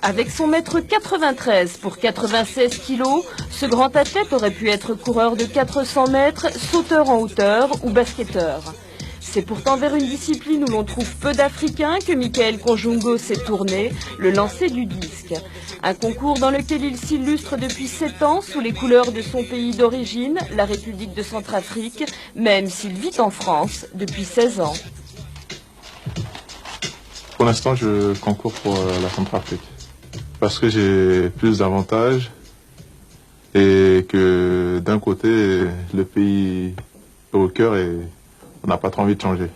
Avec son mètre 93 pour 96 kilos, ce grand athlète aurait pu être coureur de 400 mètres, sauteur en hauteur ou basketteur. C'est pourtant vers une discipline où l'on trouve peu d'Africains que Michael Conjungo s'est tourné, le lancer du disque. Un concours dans lequel il s'illustre depuis 7 ans sous les couleurs de son pays d'origine, la République de Centrafrique, même s'il vit en France depuis 16 ans. Pour l'instant, je concours pour la Centrafrique parce que j'ai plus d'avantages et que d'un côté, le pays est au cœur et on n'a pas trop envie de changer.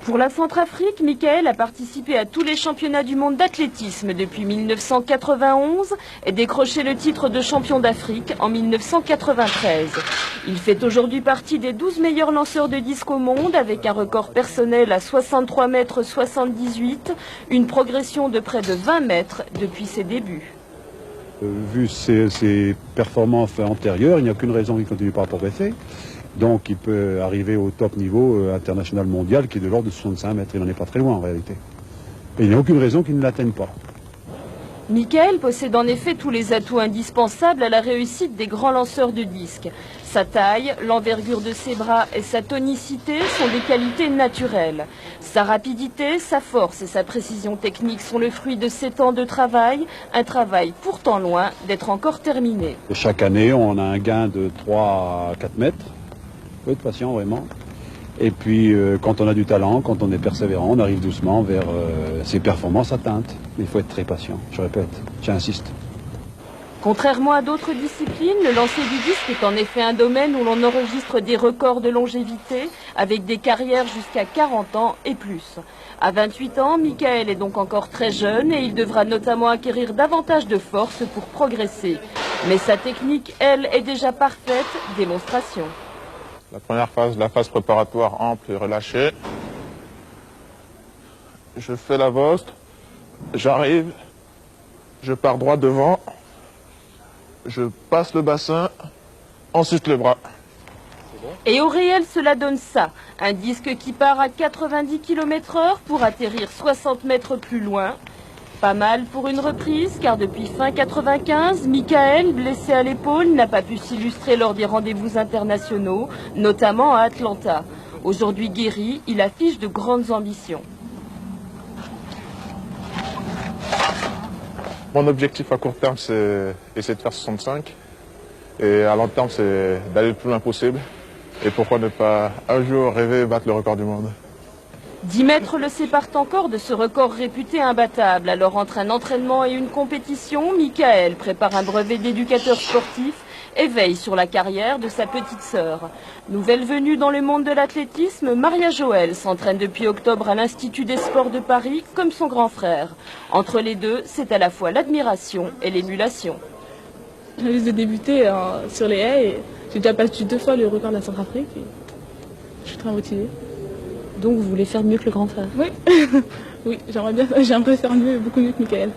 Pour la Centrafrique, Michael a participé à tous les championnats du monde d'athlétisme depuis 1991 et décroché le titre de champion d'Afrique en 1993. Il fait aujourd'hui partie des 12 meilleurs lanceurs de disques au monde avec un record personnel à 63 mètres 78, une progression de près de 20 mètres depuis ses débuts. Vu ses performances antérieures, il n'y a aucune raison qu'il ne continue pas à progresser. Donc il peut arriver au top niveau international mondial qui est de l'ordre de 65 mètres. Il n'en est pas très loin en réalité. Et il n'y a aucune raison qu'il ne l'atteigne pas. Michael possède en effet tous les atouts indispensables à la réussite des grands lanceurs de disques. Sa taille, l'envergure de ses bras et sa tonicité sont des qualités naturelles. Sa rapidité, sa force et sa précision technique sont le fruit de 7 ans de travail, un travail pourtant loin d'être encore terminé. Et chaque année, on a un gain de 3 à 4 mètres. Peu de patient vraiment. Et puis quand on a du talent, quand on est persévérant, on arrive doucement vers ses performances atteintes. Il faut être très patient, je répète, j'insiste. Contrairement à d'autres disciplines, le lancer du disque est en effet un domaine où l'on enregistre des records de longévité avec des carrières jusqu'à 40 ans et plus. À 28 ans, Michael est donc encore très jeune et il devra notamment acquérir davantage de force pour progresser. Mais sa technique, elle, est déjà parfaite, démonstration. La première phase, la phase préparatoire ample et relâchée. Je fais la voste, j'arrive, je pars droit devant, je passe le bassin, ensuite le bras. Et au réel, cela donne ça. Un disque qui part à 90 km/h pour atterrir 60 mètres plus loin. Pas mal pour une reprise, car depuis fin 95, Michael, blessé à l'épaule, n'a pas pu s'illustrer lors des rendez-vous internationaux, notamment à Atlanta. Aujourd'hui guéri, il affiche de grandes ambitions. Mon objectif à court terme, c'est essayer de faire 65. Et à long terme, c'est d'aller le plus loin possible. Et pourquoi ne pas un jour rêver battre le record du monde. 10 mètres le séparent encore de ce record réputé imbattable. Alors entre un entraînement et une compétition, Michael prépare un brevet d'éducateur sportif et veille sur la carrière de sa petite sœur. Nouvelle venue dans le monde de l'athlétisme, Maria Joël s'entraîne depuis octobre à l'Institut des sports de Paris comme son grand frère. Entre les deux, c'est à la fois l'admiration et l'émulation. Je risque de débuter sur les haies et j'ai déjà battu 2 fois le record de la Centrafrique. Je suis très motivée. Donc vous voulez faire mieux que le grand frère? Oui, oui, j'aimerais faire mieux, beaucoup mieux que Michael.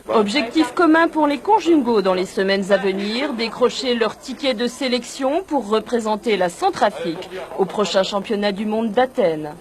Objectif commun pour les Conjungo dans les semaines à venir, décrocher leur ticket de sélection pour représenter la Centrafrique au prochain championnat du monde d'Athènes.